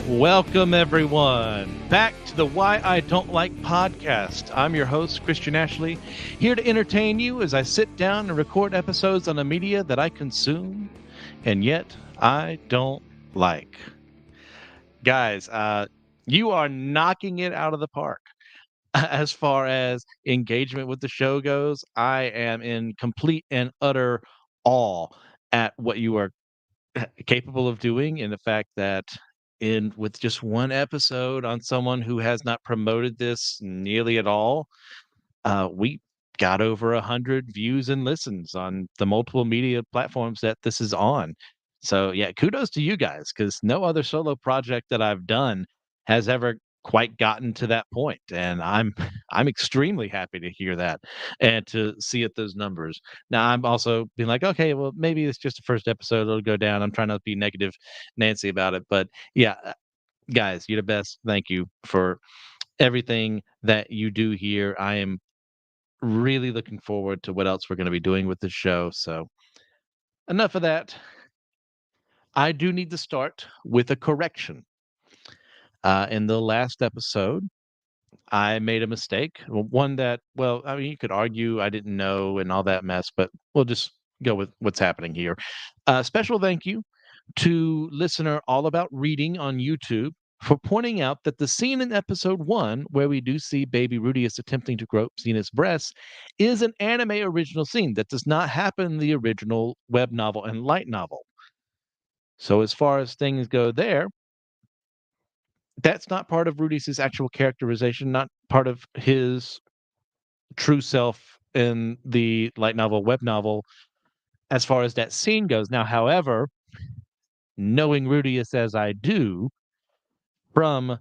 Welcome, everyone, back to the Why I Don't Like podcast. I'm your host, Christian Ashley, here to entertain you as I sit down and record episodes on the media that I consume and yet I don't like. Guys, you are knocking it out of the park. As far as engagement with the show goes, I am in complete and utter awe at what you are capable of doing, and the fact that in with just one episode on someone who has not promoted this nearly at all, we got over 100 views and listens on the multiple media platforms that this is on. So yeah, kudos to you guys, because no other solo project that I've done has ever quite gotten to that point, and I'm extremely happy to hear that and to see it those numbers. Now I'm also being like, okay, well maybe it's just the first episode, it'll go down. I'm trying not to be negative Nancy about it, but yeah, guys, you're the best. Thank you for everything that you do here. I am really looking forward to what else we're going to be doing with this show. So, enough of that. I do need to start with a correction. In the last episode, I made a mistake. One that, well, I mean, you could argue I didn't know and all that mess, but we'll just go with what's happening here. Special thank you to listener All About Reading on YouTube for pointing out that the scene in episode 1 where we do see baby Rudius attempting to grope Xena's breasts is an anime original scene that does not happen in the original web novel and light novel. So as far as things go there, that's not part of Rudius's actual characterization, not part of his true self in the light novel, web novel, as far as that scene goes. Now, however, knowing Rudius as I do, from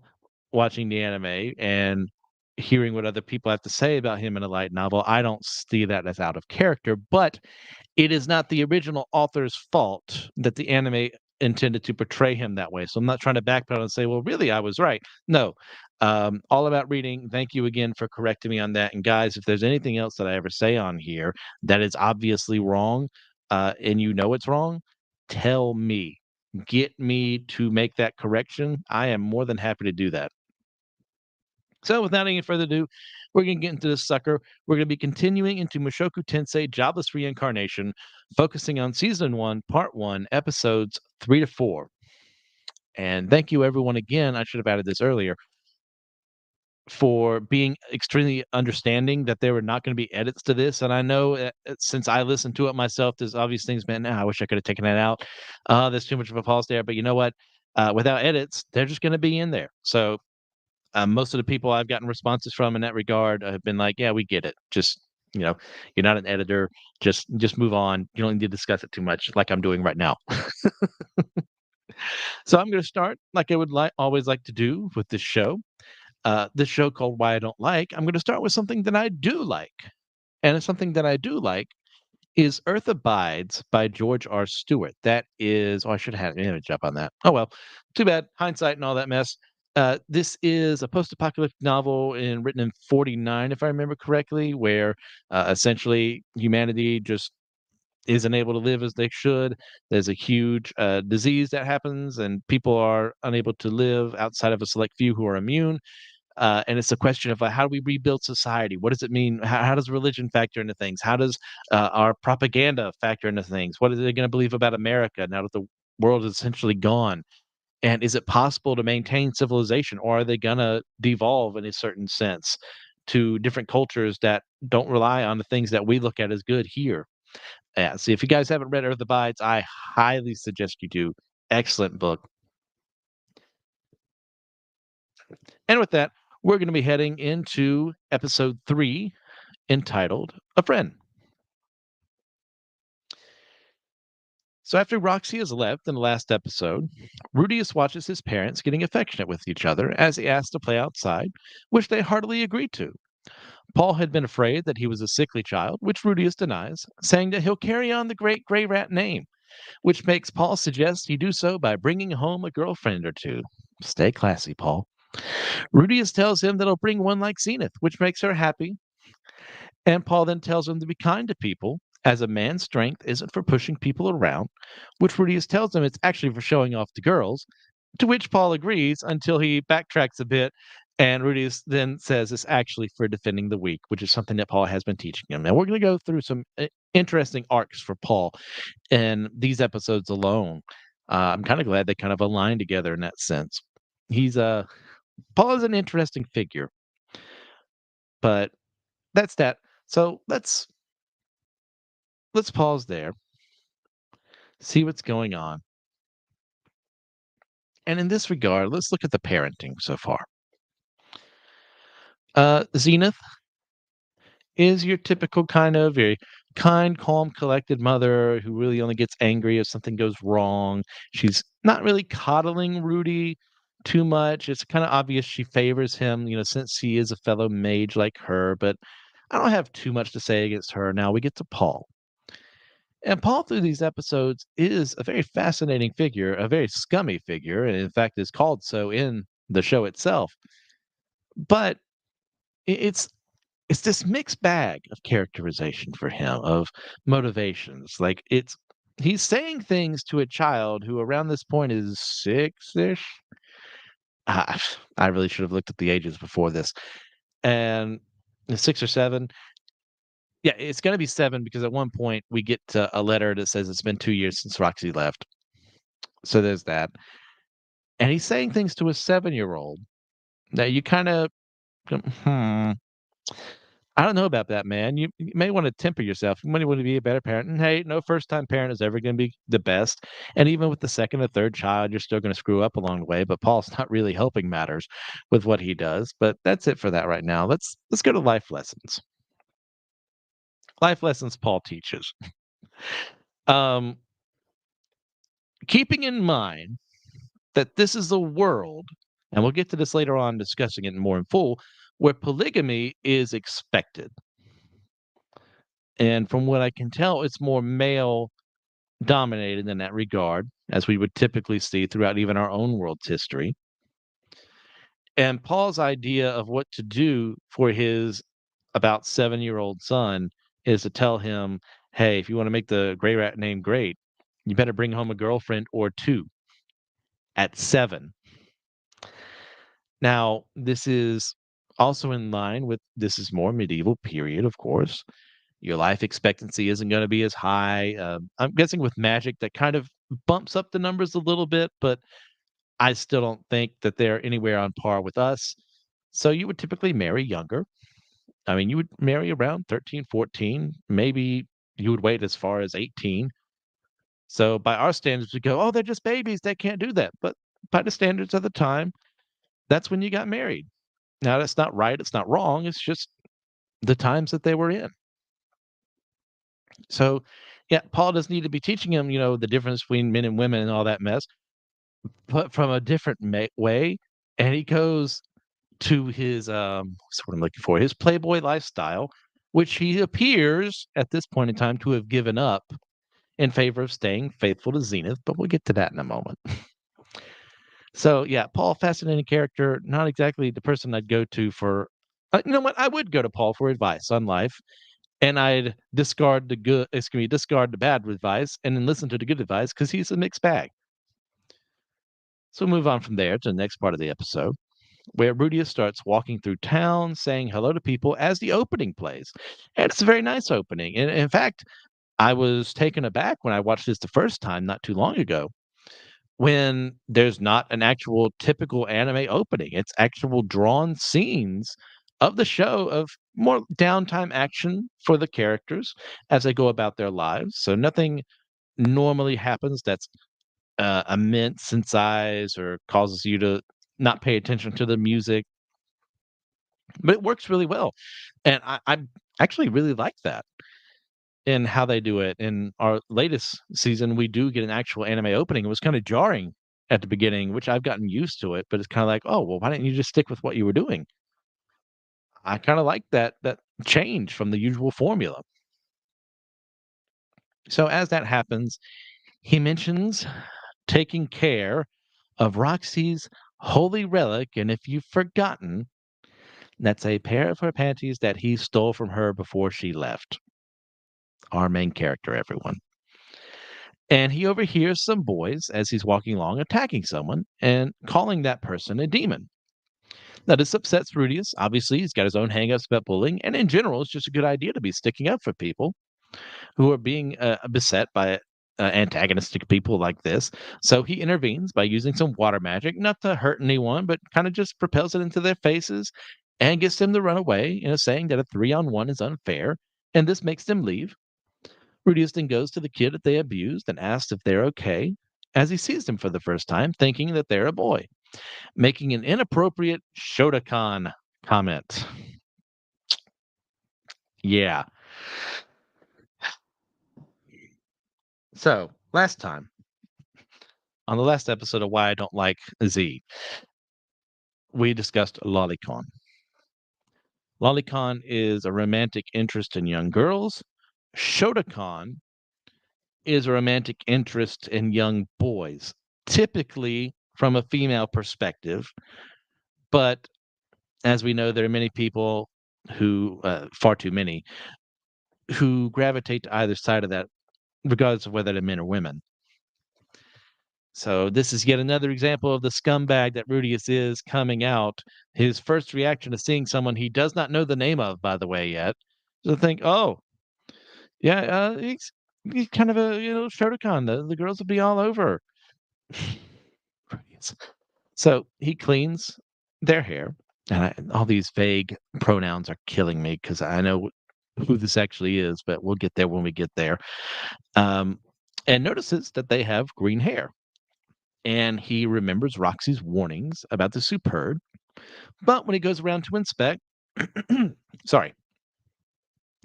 watching the anime and hearing what other people have to say about him in a light novel, I don't see that as out of character, but it is not the original author's fault that the anime intended to portray him that way. So I'm not trying to backpedal and say, well, really, I was right. No. All About Reading, thank you again for correcting me on that. And guys, if there's anything else that I ever say on here that is obviously wrong, and you know it's wrong, tell me. Get me to make that correction. I am more than happy to do that. So, without any further ado, we're going to get into this sucker. We're going to be continuing into Mushoku Tensei Jobless Reincarnation, focusing on Season 1, Part 1, Episodes 3 to 4. And thank you, everyone, again. I should have added this earlier, for being extremely understanding that there were not going to be edits to this. And I know since I listened to it myself, there's obvious things, man, I wish I could have taken that out. There's too much of a pause there. But you know what? Without edits, they're just going to be in there. So most of the people I've gotten responses from in that regard have been like, "Yeah, we get it. Just you're not an editor. Just move on. You don't need to discuss it too much, like I'm doing right now." So I'm going to start like I would always like to do with this show. This show called Why I Don't Like. I'm going to start with something that I do like, and something that I do like is Earth Abides by George R. Stewart. That is, oh, I should have had an image up on that. Oh well, too bad. Hindsight and all that mess. This is a post-apocalyptic novel written in '49, if I remember correctly, where essentially humanity just isn't able to live as they should. There's a huge disease that happens, and people are unable to live outside of a select few who are immune. And it's a question of how do we rebuild society? What does it mean? How does religion factor into things? How does our propaganda factor into things? What are they going to believe about America now that the world is essentially gone? And is it possible to maintain civilization, or are they going to devolve in a certain sense to different cultures that don't rely on the things that we look at as good here? Yeah. See, if you guys haven't read Earth Abides, I highly suggest you do. Excellent book. And with that, we're going to be heading into episode 3 entitled A Friend. So after Roxy has left in the last episode, Rudius watches his parents getting affectionate with each other as he asks to play outside, which they heartily agree to. Paul had been afraid that he was a sickly child, which Rudius denies, saying that he'll carry on the great Grey Rat name, which makes Paul suggest he do so by bringing home a girlfriend or two. Stay classy, Paul. Rudius tells him that he'll bring one like Zenith, which makes her happy, and Paul then tells him to be kind to people, as a man's strength isn't for pushing people around, which Rudius tells him it's actually for showing off to girls, to which Paul agrees until he backtracks a bit, and Rudius then says it's actually for defending the weak, which is something that Paul has been teaching him. And we're going to go through some interesting arcs for Paul in these episodes alone. I'm kind of glad they kind of align together in that sense. He's Paul is an interesting figure, but that's that. So let's pause there, see what's going on. And in this regard, let's look at the parenting so far. Zenith is your typical kind of very kind, calm, collected mother who really only gets angry if something goes wrong. She's not really coddling Rudy too much. It's kind of obvious she favors him, since he is a fellow mage like her, but I don't have too much to say against her. Now we get to Paul. And Paul, through these episodes, is a very fascinating figure, a very scummy figure, and in fact is called so in the show itself. But it's this mixed bag of characterization for him, of motivations. Like he's saying things to a child who around this point is 6-ish. I really should have looked at the ages before this. And 6 or 7. Yeah, it's gonna be 7 because at one point we get a letter that says it's been 2 years since Roxy left. So there's that. And he's saying things to a 7-year-old that you kinda, hmm. I don't know about that, man. You may wanna temper yourself. You might wanna be a better parent, and hey, no first-time parent is ever gonna be the best, and even with the 2nd or 3rd child, you're still gonna screw up along the way, but Paul's not really helping matters with what he does, but that's it for that right now. Let's go to life lessons. Life lessons Paul teaches. Um, Keeping in mind that this is a world, and we'll get to this later on discussing it more in full, where polygamy is expected. And from what I can tell, it's more male dominated in that regard, as we would typically see throughout even our own world's history. And Paul's idea of what to do for his about 7-year-old son is to tell him, hey, if you want to make the gray rat name great, you better bring home a girlfriend or two at 7. Now, this is also in line with this is more medieval period, of course. Your life expectancy isn't going to be as high. I'm guessing with magic that kind of bumps up the numbers a little bit, but I still don't think that they're anywhere on par with us. So you would typically marry younger. I mean, you would marry around 13, 14. Maybe you would wait as far as 18. So by our standards, we go, oh, they're just babies. They can't do that. But by the standards of the time, that's when you got married. Now, that's not right. It's not wrong. It's just the times that they were in. So, yeah, Paul doesn't need to be teaching him, the difference between men and women and all that mess, but from a different way. And he goes to his, what's what I'm looking for, his Playboy lifestyle, which he appears at this point in time to have given up in favor of staying faithful to Zenith. But we'll get to that in a moment. So, yeah, Paul, fascinating character. Not exactly the person I'd go to for. You know what? I would go to Paul for advice on life, and I'd discard the bad advice and then listen to the good advice because he's a mixed bag. So we'll move on from there to the next part of the episode, where Rudius starts walking through town, saying hello to people as the opening plays. And it's a very nice opening. And in fact, I was taken aback when I watched this the first time not too long ago, when there's not an actual typical anime opening. It's actual drawn scenes of the show of more downtime action for the characters as they go about their lives. So nothing normally happens that's immense in size or causes you to not pay attention to the music, but it works really well. And I actually really like that. in how they do it. In our latest season, we do get an actual anime opening. It was kind of jarring at the beginning, which I've gotten used to it, but it's kind of like, oh, well, why didn't you just stick with what you were doing? I kind of like that change from the usual formula. So as that happens, he mentions taking care of Roxy's holy relic, and if you've forgotten, that's a pair of her panties that he stole from her before she left. Our main character, everyone. And he overhears some boys as he's walking along attacking someone and calling that person a demon. Now, this upsets Rudius. Obviously, he's got his own hangups about bullying, and in general, it's just a good idea to be sticking up for people who are being beset by antagonistic people like this. So he intervenes by using some water magic, not to hurt anyone, but kind of just propels it into their faces and gets them to run away, saying that a 3-on-1 is unfair, and this makes them leave. Rudius then goes to the kid that they abused and asks if they're okay, as he sees them for the first time, thinking that they're a boy, making an inappropriate Shotokan comment. Yeah. So, last time, on the last episode of Why I Don't Like Z, we discussed lolicon. Lolicon is a romantic interest in young girls. Shotokan is a romantic interest in young boys, typically from a female perspective. But as we know, there are many people who, far too many, who gravitate to either side of that, regardless of whether they're men or women. So this is yet another example of the scumbag that Rudius is coming out. His first reaction to seeing someone he does not know the name of, by the way, yet, is to think, "Oh, yeah, he's kind of a Shotokan. The girls will be all over." Rudius. So he cleans their hair, and all these vague pronouns are killing me because I know who this actually is, but we'll get there when we get there. Um, and notices that they have green hair. And he remembers Roxy's warnings about the superb. But when he goes around to inspect, sorry,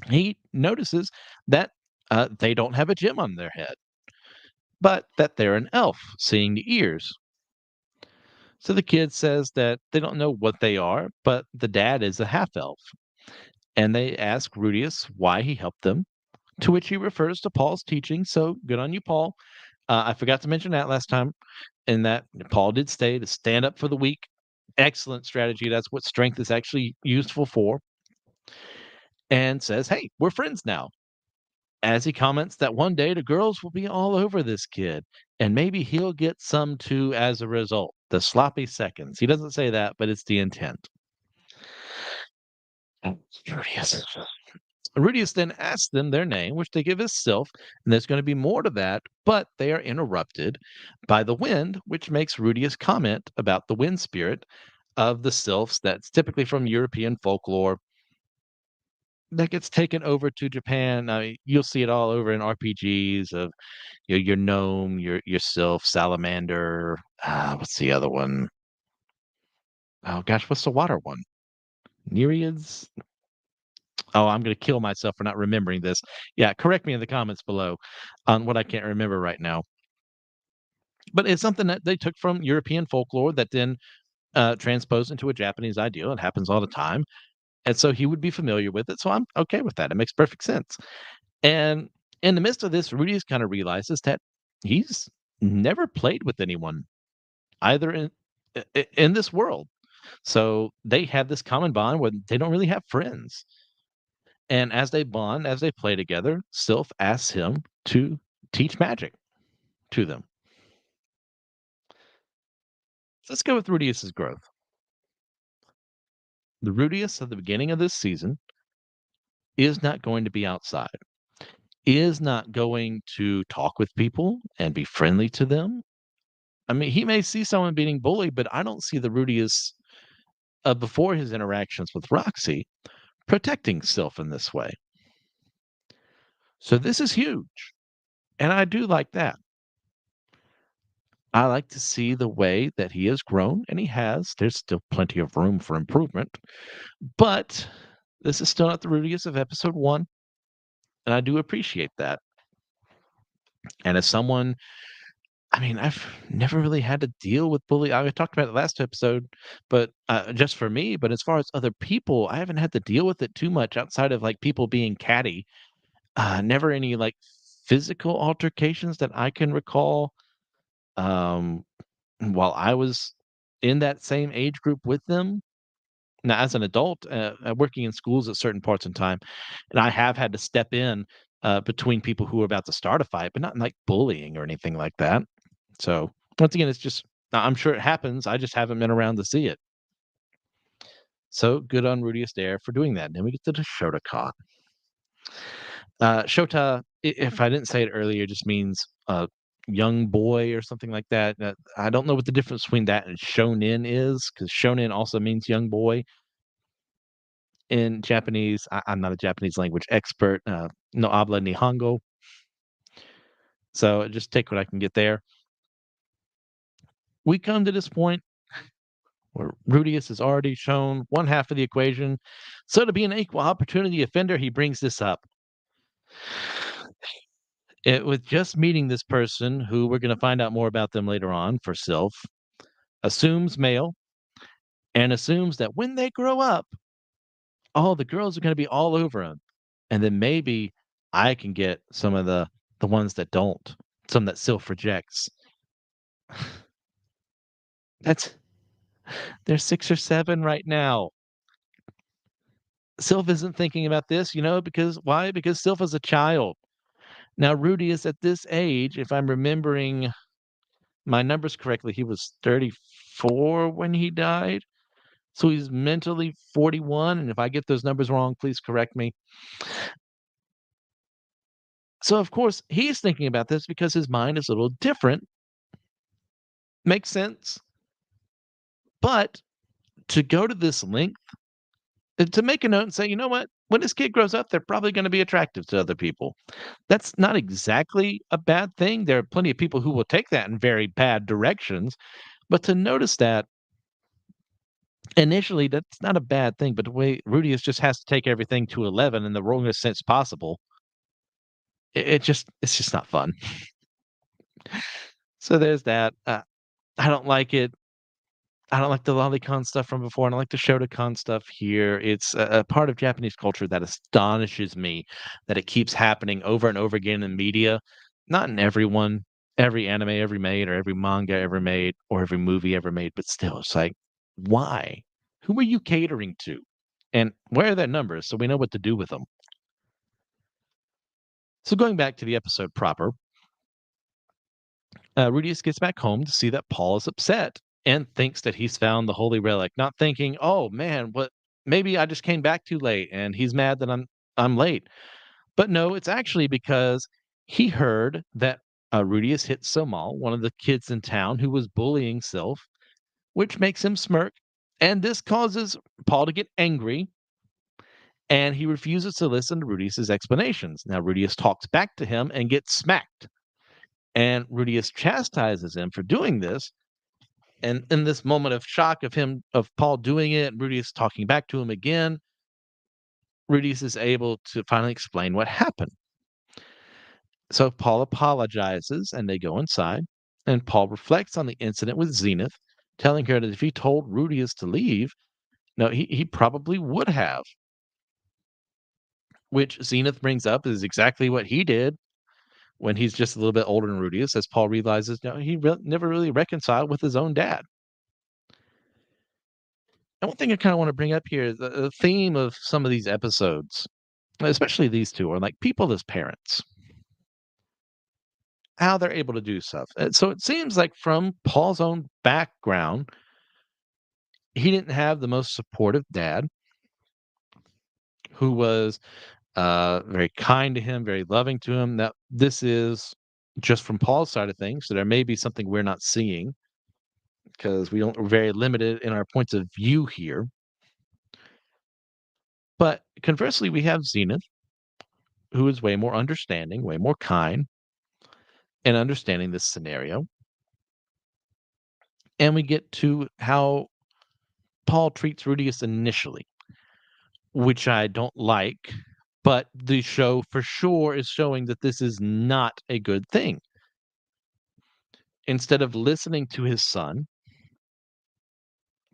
he notices that they don't have a gem on their head, but that they're an elf, seeing the ears. So the kid says that they don't know what they are, but the dad is a half elf. And they ask Rudius why he helped them, to which he refers to Paul's teaching. So good on you, Paul. I forgot to mention that last time, in that Paul did stay to stand up for the weak. Excellent strategy. That's what strength is actually useful for. And says, hey, we're friends now. As he comments that one day the girls will be all over this kid, and maybe he'll get some too as a result. The sloppy seconds. He doesn't say that, but it's the intent. Rudius. Rudius then asks them their name, which they give as Sylph, and there's going to be more to that, but they are interrupted by the wind, which makes Rudius comment about the wind spirit of the Sylphs that's typically from European folklore that gets taken over to Japan. I mean, you'll see it all over in RPGs of your gnome, your sylph, salamander. What's the other one? Oh gosh, what's the water one? Nereids. Oh, I'm gonna kill myself for not remembering this. Yeah, correct me in the comments below on what I can't remember right now. But it's something that they took from European folklore that then transposed into a Japanese ideal. It happens all the time, and so he would be familiar with it. So I'm okay with that. It makes perfect sense. And in the midst of this, Rudius kind of realizes that he's never played with anyone either in this world. So they have this common bond where they don't really have friends. And as they bond, as they play together, Sylph asks him to teach magic to them. So let's go with Rudius's growth. The Rudius of the beginning of this season is not going to be outside, is not going to talk with people and be friendly to them. I mean, he may see someone being bullied, but I don't see the Rudius before his interactions with Roxy protecting Sylph in this way. So this is huge. And I do like that. I like to see the way that he has grown, and he has. There's still plenty of room for improvement, but this is still not the Rudius of episode 1. and I do appreciate that. And as someone, I mean, I've never really had to deal with bullying. I talked about it last episode, but just for me. But as far as other people, I haven't had to deal with it too much outside of like people being catty. Never any like physical altercations that I can recall. Um, while I was in that same age group with them. Now, as an adult, working in schools at certain parts in time, and I have had to step in between people who are about to start a fight, but not like bullying or anything like that. So once again, it's just I'm sure it happens. I just haven't been around to see it. So good on Rudy Astaire for doing that. Then we get to the Shotokan. Shota, if I didn't say it earlier, just means young boy or something like that. I don't know what the difference between that and shonen is, because shonen also means young boy in Japanese. I'm not a Japanese language expert. No habla nihongo, so just take what I can get there. We come to this point where Rudius has already shown one half of the equation. So to be an equal opportunity offender, he brings this up. With just meeting this person, who we're going to find out more about them later on for Sylph, assumes male and assumes that when they grow up, all the girls are going to be all over him. And then maybe I can get some of the ones that don't, some that Sylph rejects. That's they're 6 or 7 right now. Sylph isn't thinking about this, because why? Because Sylph is a child. Now Rudy is at this age, if I'm remembering my numbers correctly, he was 34 when he died. So he's mentally 41, and if I get those numbers wrong, please correct me. So of course, he's thinking about this because his mind is a little different. Makes sense. But to go to this length, to make a note and say, you know what? When this kid grows up, they're probably going to be attractive to other people. That's not exactly a bad thing. There are plenty of people who will take that in very bad directions. But to notice that initially, that's not a bad thing. But the way Rudius just has to take everything to 11 in the wrongest sense possible, it's just not fun. So there's that. I don't like it. I don't like the lolicon stuff from before. I don't like the Shotokan stuff here. It's a part of Japanese culture that astonishes me that it keeps happening over and over again in media. Not in every anime ever made, or every manga ever made, or every movie ever made, but still, it's like, why? Who are you catering to? And where are their numbers so we know what to do with them? So going back to the episode proper, Rudius gets back home to see that Paul is upset and thinks that he's found the holy relic, not thinking, "Oh man, what? Maybe I just came back too late, and he's mad that I'm late." But no, it's actually because he heard that Rudius hit Somal, one of the kids in town, who was bullying Sylph, which makes him smirk, and this causes Paul to get angry, and he refuses to listen to Rudius's explanations. Now Rudius talks back to him and gets smacked, and Rudius chastises him for doing this. And in this moment of shock of Paul doing it, Rudius talking back to him again, Rudius is able to finally explain what happened. So Paul apologizes and they go inside. And Paul reflects on the incident with Zenith, telling her that if he told Rudius to leave, no, he probably would have. Which Zenith brings up is exactly what he did when he's just a little bit older than Rudius, as Paul realizes, no, he never really reconciled with his own dad. And one thing I kind of want to bring up here is the theme of some of these episodes, especially these two, are like people as parents, how they're able to do stuff. So it seems like from Paul's own background, he didn't have the most supportive dad who was very kind to him, very loving to him. That this is just from Paul's side of things. So there may be something we're not seeing because we're very limited in our points of view here. But conversely, we have Zenith, who is way more understanding, way more kind, and understanding this scenario. And we get to how Paul treats Rudius initially, which I don't like. But the show for sure is showing that this is not a good thing. Instead of listening to his son,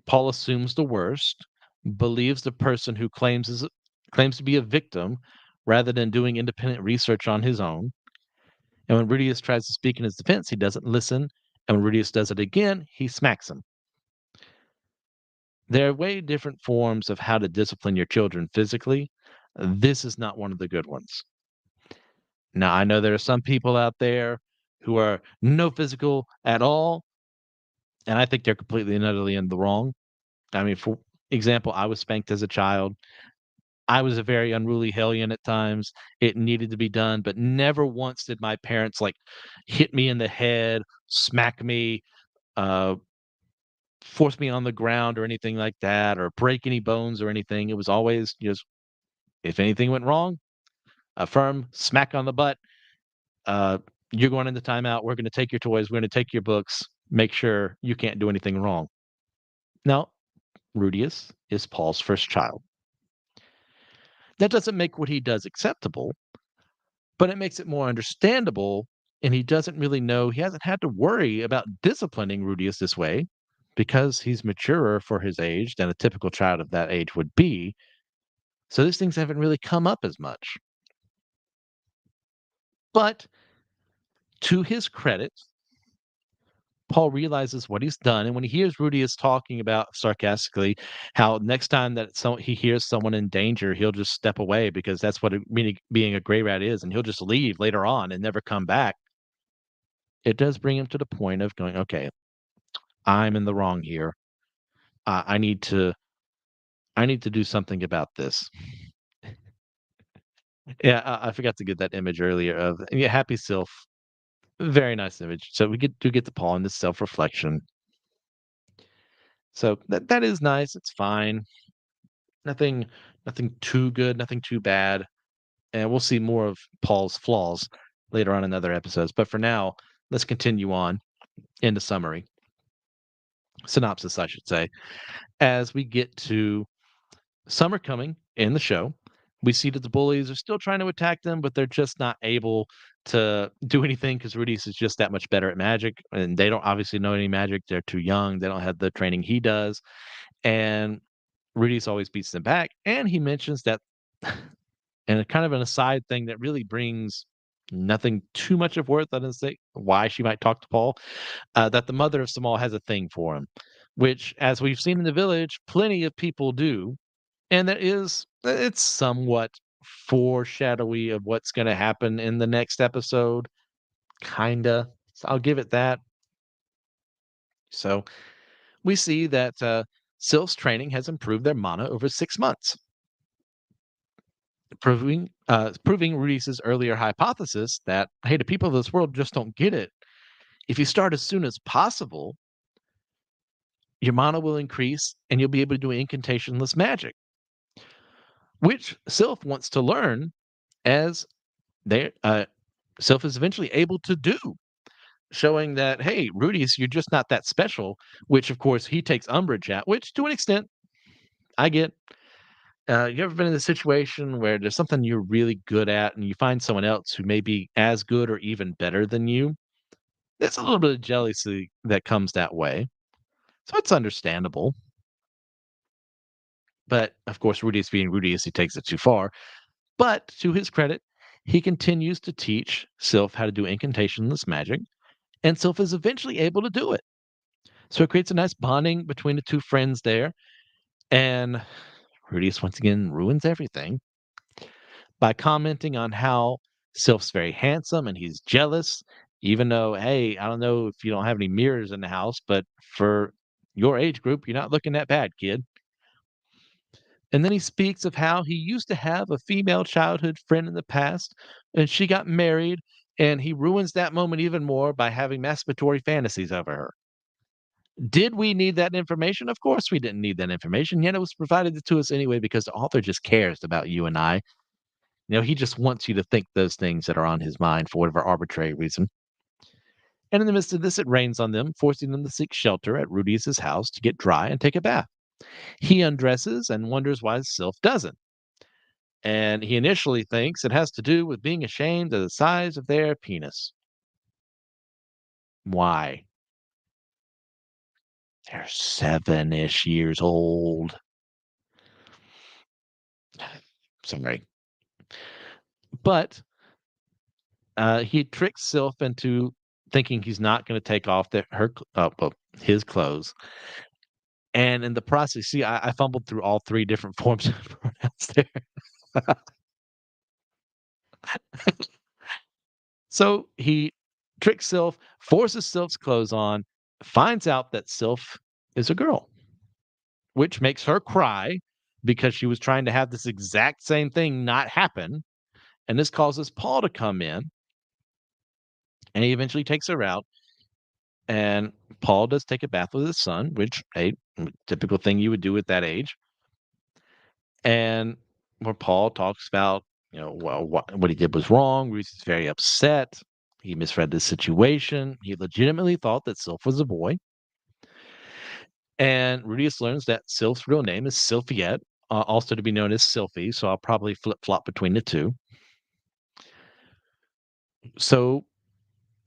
Paul assumes the worst, believes the person who claims to be a victim rather than doing independent research on his own. And when Rudius tries to speak in his defense, he doesn't listen. And when Rudius does it again, he smacks him. There are way different forms of how to discipline your children physically. This is not one of the good ones. Now, I know there are some people out there who are no physical at all, and I think they're completely and utterly in the wrong. I mean, for example, I was spanked as a child. I was a very unruly hellion at times. It needed to be done, but never once did my parents like hit me in the head, smack me, uh, force me on the ground or anything like that, or break any bones or anything. It was always just if anything went wrong, a firm smack on the butt. Uh, you're going into timeout. We're going to take your toys. We're going to take your books. Make sure you can't do anything wrong. Now, Rudius is Paul's first child. That doesn't make what he does acceptable, but it makes it more understandable. And he doesn't really know, he hasn't had to worry about disciplining Rudius this way because he's maturer for his age than a typical child of that age would be. So these things haven't really come up as much. But to his credit, Paul realizes what he's done, and when he hears Rudius talking about sarcastically how next time that he hears someone in danger, he'll just step away because that's what being a gray rat is, and he'll just leave later on and never come back. It does bring him to the point of going, okay, I'm in the wrong here. I need to do something about this. Yeah, I forgot to get that image earlier of yeah, happy self. Very nice image. So we get the Paul in this self reflection. So that is nice. It's fine. Nothing nothing too good, nothing too bad, and we'll see more of Paul's flaws later on in other episodes, but for now, let's continue on into summary. Synopsis, I should say. As we get to summer coming in the show, we see that the bullies are still trying to attack them, but they're just not able to do anything because Rudius is just that much better at magic, and they don't obviously know any magic. They're too young. They don't have the training he does, and Rudius always beats them back, and he mentions that and a kind of an aside thing that really brings nothing too much of worth, I didn't say why she might talk to Paul, that the mother of Samal has a thing for him, which, as we've seen in the village, plenty of people do. And that is, it's somewhat foreshadowy of what's going to happen in the next episode, kinda. So I'll give it that. So we see that Sylph's training has improved their mana over 6 months, proving Rudius's earlier hypothesis that, hey, the people of this world just don't get it. If you start as soon as possible, your mana will increase and you'll be able to do incantationless magic, which Sylph wants to learn as they Sylph is eventually able to do, showing that, hey, Rudius, you're just not that special, which of course he takes umbrage at, which to an extent I get. You ever been in a situation where there's something you're really good at and you find someone else who may be as good or even better than you? There's a little bit of jealousy that comes that way. So it's understandable. But of course, Rudius being Rudius, he takes it too far. But to his credit, he continues to teach Sylph how to do incantationless magic, and Sylph is eventually able to do it. So it creates a nice bonding between the two friends there. And Rudius once again ruins everything by commenting on how Sylph's very handsome and he's jealous, even though, hey, I don't know if you don't have any mirrors in the house, but for your age group, you're not looking that bad, kid. And then he speaks of how he used to have a female childhood friend in the past, and she got married, and he ruins that moment even more by having masturbatory fantasies over her. Did we need that information? Of course, we didn't need that information, yet it was provided to us anyway because the author just cares about you and I. He just wants you to think those things that are on his mind for whatever arbitrary reason. And in the midst of this, it rains on them, forcing them to seek shelter at Rudius's house to get dry and take a bath. He undresses and wonders why Sylph doesn't. And he initially thinks it has to do with being ashamed of the size of their penis. Why? They're 7-ish years old. Sorry. But he tricks Sylph into thinking he's not going to take off his clothes. And in the process, see, I fumbled through all three different forms of pronouns there. So he tricks Sylph, forces Sylph's clothes on, finds out that Sylph is a girl, which makes her cry because she was trying to have this exact same thing not happen. And this causes Paul to come in, and he eventually takes her out. And Paul does take a bath with his son, which a typical thing you would do at that age. And where Paul talks about, well, what he did was wrong. He's very upset. He misread the situation. He legitimately thought that Sylph was a boy. And Rudius learns that Sylph's real name is Sylphiette, also to be known as Sylphie. So I'll probably flip flop between the two. So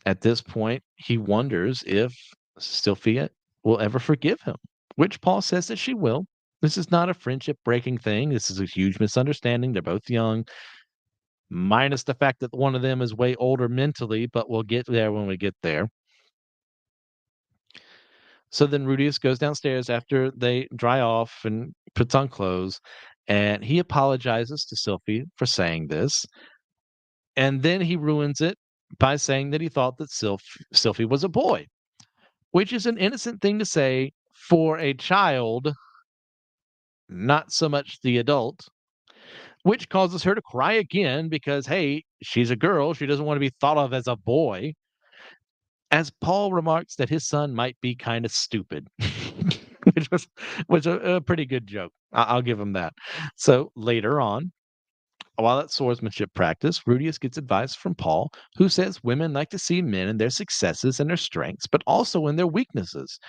at this point, he wonders if Sylphiette will ever forgive him, which Paul says that she will. This is not a friendship breaking thing. This is a huge misunderstanding. They're both young, minus the fact that one of them is way older mentally, but we'll get there when we get there. So then Rudius goes downstairs after they dry off and puts on clothes, and he apologizes to Sylphie for saying this. And then he ruins it by saying that he thought that Sylphie was a boy, which is an innocent thing to say for a child, not so much the adult, which causes her to cry again because, hey, she's a girl. She doesn't want to be thought of as a boy. As Paul remarks that his son might be kind of stupid, which was a pretty good joke. I'll give him that. So later on, while at swordsmanship practice, Rudius gets advice from Paul, who says women like to see men in their successes and their strengths, but also in their weaknesses.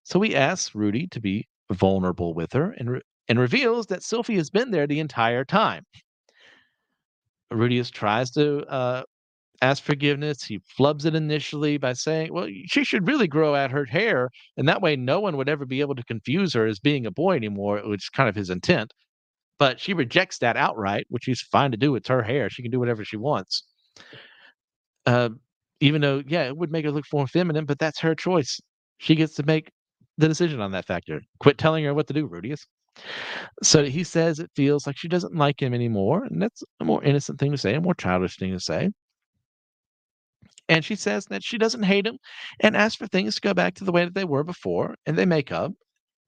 So he asks Rudy to be vulnerable with her and reveals that Sylphie has been there the entire time. Rudius tries to ask forgiveness. He flubs it initially by saying, well, she should really grow out her hair, and that way no one would ever be able to confuse her as being a boy anymore, which is kind of his intent. But she rejects that outright, which is fine to do. It's her hair. She can do whatever she wants. Uh, Even though, yeah, it would make her look more feminine, but that's her choice. She gets to make the decision on that factor. Quit telling her what to do, Rudius. So he says it feels like she doesn't like him anymore, and that's a more innocent thing to say, a more childish thing to say. And she says that she doesn't hate him and asks for things to go back to the way that they were before, and they make up.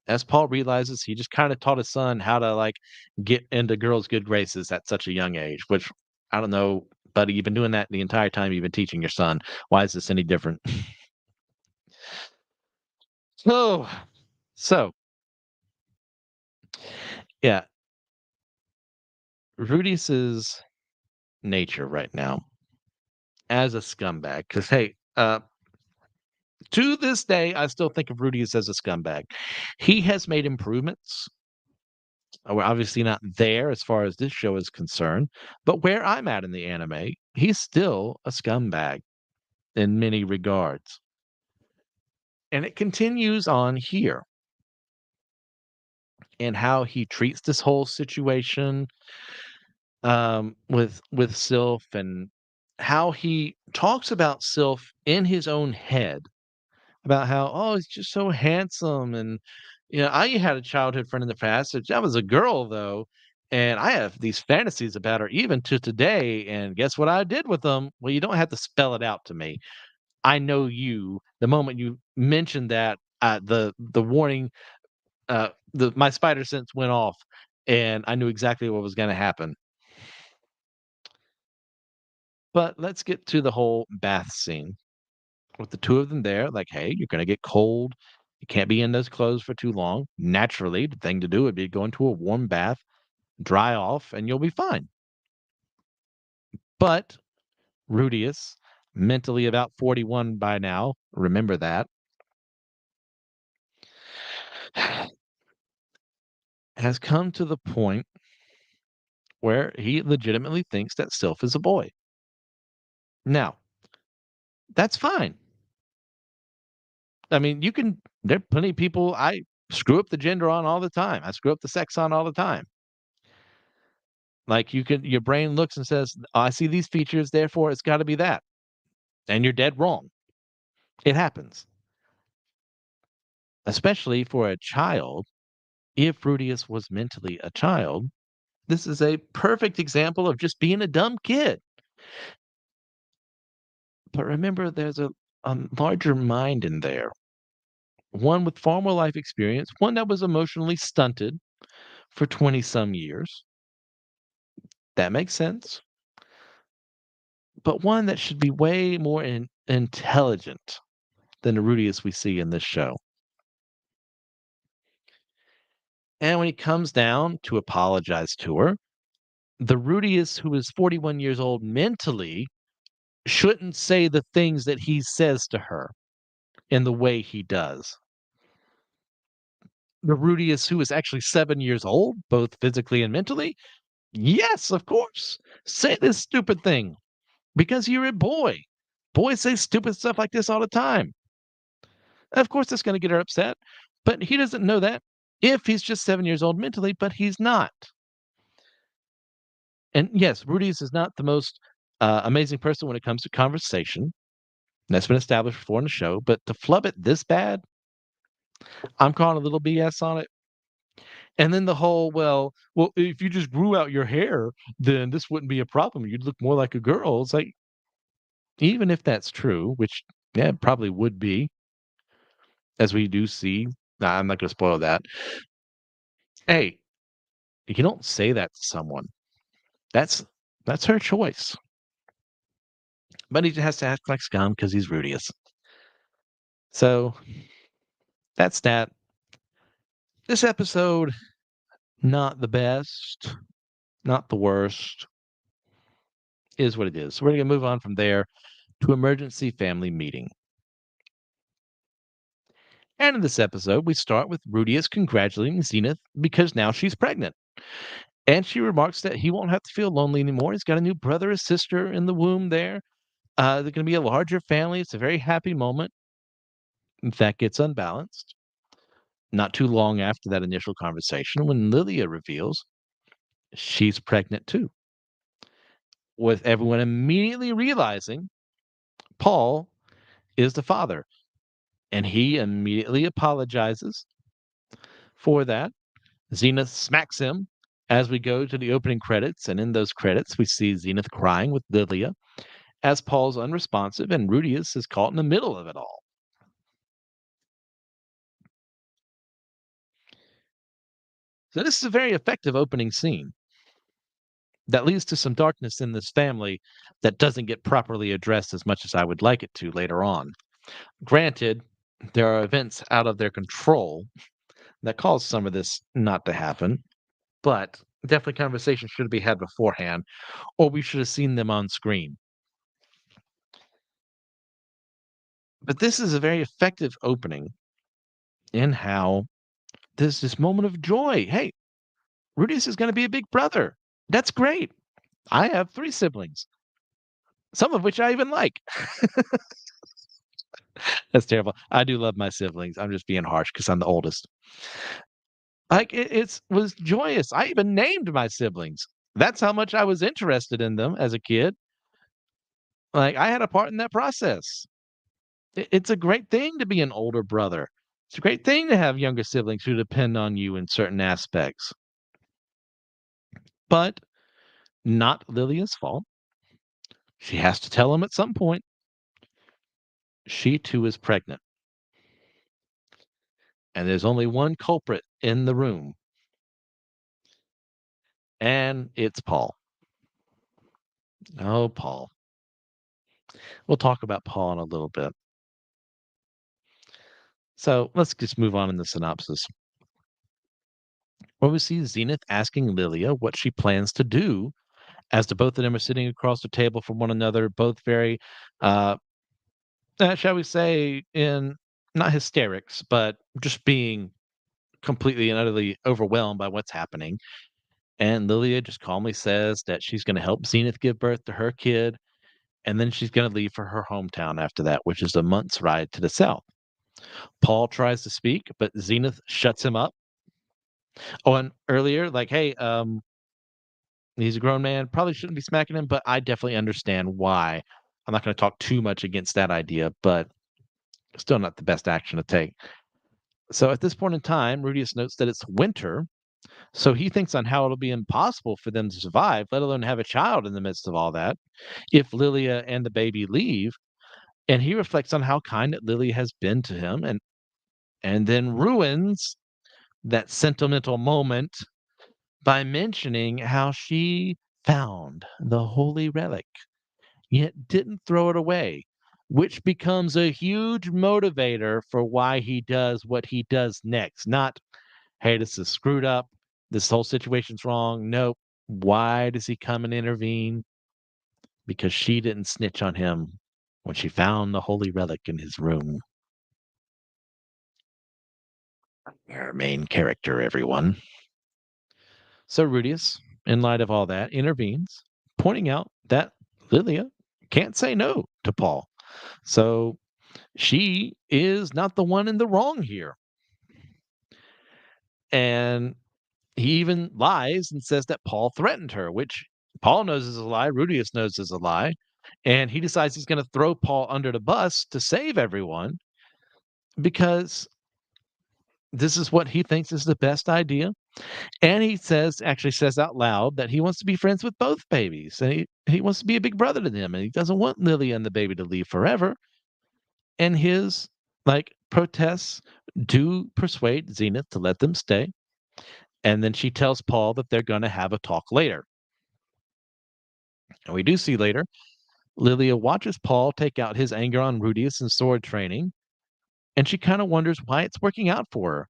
As Paul realizes he just kind of taught his son how to like get into girls' good graces at such a young age, which I don't know, buddy, you've been doing that the entire time you've been teaching your son. Why is this any different? Oh, so yeah, Rudius's nature right now as a scumbag, because hey, to this day, I still think of Rudius as a scumbag. He has made improvements. We're obviously not there as far as this show is concerned, but where I'm at in the anime, he's still a scumbag in many regards. And it continues on here and how he treats this whole situation with Sylph and how he talks about Sylph in his own head about how, oh, he's just so handsome. And, I had a childhood friend in the past. That was a girl, though. And I have these fantasies about her even to today. And guess what I did with them? Well, you don't have to spell it out to me. I know you. The moment you mentioned that, the warning, my spider sense went off, and I knew exactly what was going to happen. But let's get to the whole bath scene with the two of them there. Like, hey, you're going to get cold. You can't be in those clothes for too long. Naturally, the thing to do would be go into a warm bath, dry off, and you'll be fine. But Rudius, mentally about 41 by now, remember that, has come to the point where he legitimately thinks that Sylph is a boy. Now, that's fine. I mean, there are plenty of people I screw up the gender on all the time. I screw up the sex on all the time. Like your brain looks and says, "Oh, I see these features, therefore it's got to be that." And you're dead wrong. It happens, especially for a child. If Rudius was mentally a child, this is a perfect example of just being a dumb kid. But remember, there's a larger mind in there, one with far more life experience, one that was emotionally stunted for 20 some years. That makes sense. But one that should be way more intelligent than the Rudius we see in this show. And when he comes down to apologize to her, the Rudius who is 41 years old mentally shouldn't say the things that he says to her in the way he does. The Rudius who is actually 7 years old, both physically and mentally, yes, of course. Say this stupid thing because you're a boy. Boys say stupid stuff like this all the time. Of course, that's going to get her upset, but he doesn't know that if he's just 7 years old mentally, but he's not. And yes, Rudius is not the most amazing person when it comes to conversation. That's been established before in the show, but to flub it this bad, I'm calling a little BS on it. And then the whole, well, if you just grew out your hair, then this wouldn't be a problem. You'd look more like a girl. It's like, even if that's true, which yeah, it probably would be, as we do see. Nah, I'm not going to spoil that. Hey, you don't say that to someone. That's that's her choice. But he just has to act like scum because he's Rudius. So that's that. This episode, not the best, not the worst, is what it is. So we're going to move on from there to emergency family meeting. And in this episode, we start with Rudius congratulating Zenith because now she's pregnant. And she remarks that he won't have to feel lonely anymore. He's got a new brother or sister in the womb there. They're going to be a larger family. It's a very happy moment. That gets unbalanced. Not too long after that initial conversation, when Lilia reveals she's pregnant too, with everyone immediately realizing Paul is the father. And he immediately apologizes for that. Zenith smacks him as we go to the opening credits. And in those credits, we see Zenith crying with Lilia as Paul's unresponsive and Rudius is caught in the middle of it all. So, this is a very effective opening scene that leads to some darkness in this family that doesn't get properly addressed as much as I would like it to later on. Granted, there are events out of their control that cause some of this not to happen, but definitely conversations should be had beforehand, or we should have seen them on screen. But this is a very effective opening in how there's this moment of joy. Hey, Rudius is going to be a big brother. That's great. I have 3 siblings, some of which I even like. That's terrible. I do love my siblings. I'm just being harsh because I'm the oldest. Like it's was joyous. I even named my siblings. That's how much I was interested in them as a kid. Like I had a part in that process. It's a great thing to be an older brother. It's a great thing to have younger siblings who depend on you in certain aspects. But not Lilia's fault. She has to tell him at some point. She too is pregnant. And there's only one culprit in the room, and it's Paul. Oh, Paul. We'll talk about Paul in a little bit. So let's just move on in the synopsis. Where we see Zenith asking Lilia what she plans to do, as the both of them are sitting across the table from one another, both very, uh, shall we say, in not hysterics, but just being completely and utterly overwhelmed by what's happening. And Lilia just calmly says that she's going to help Zenith give birth to her kid, and then she's going to leave for her hometown after that, which is a month's ride to the south. Paul tries to speak, but Zenith shuts him up. Oh, and earlier, like, hey, he's a grown man, probably shouldn't be smacking him, but I definitely understand why. I'm not going to talk too much against that idea, but still not the best action to take. So at this point in time, Rudius notes that it's winter, so he thinks on how it'll be impossible for them to survive, let alone have a child in the midst of all that, if Lilia and the baby leave. And he reflects on how kind that Lilia has been to him, and then ruins that sentimental moment by mentioning how she found the holy relic, yet didn't throw it away, which becomes a huge motivator for why he does what he does next. Not, hey, this is screwed up. This whole situation's wrong. Nope. Why does he come and intervene? Because she didn't snitch on him when she found the holy relic in his room. Our main character, everyone. So Rudius, in light of all that, intervenes, pointing out that Lilia can't say no to Paul. So she is not the one in the wrong here. And he even lies and says that Paul threatened her, which Paul knows is a lie, Rudius knows is a lie. And he decides he's going to throw Paul under the bus to save everyone because this is what he thinks is the best idea. And he actually says out loud that he wants to be friends with both babies. And he wants to be a big brother to them. And he doesn't want Lily and the baby to leave forever. And his protests do persuade Zenith to let them stay. And then she tells Paul that they're going to have a talk later. And we do see later, Lilia watches Paul take out his anger on Rudius in sword training. And she kind of wonders why it's working out for her,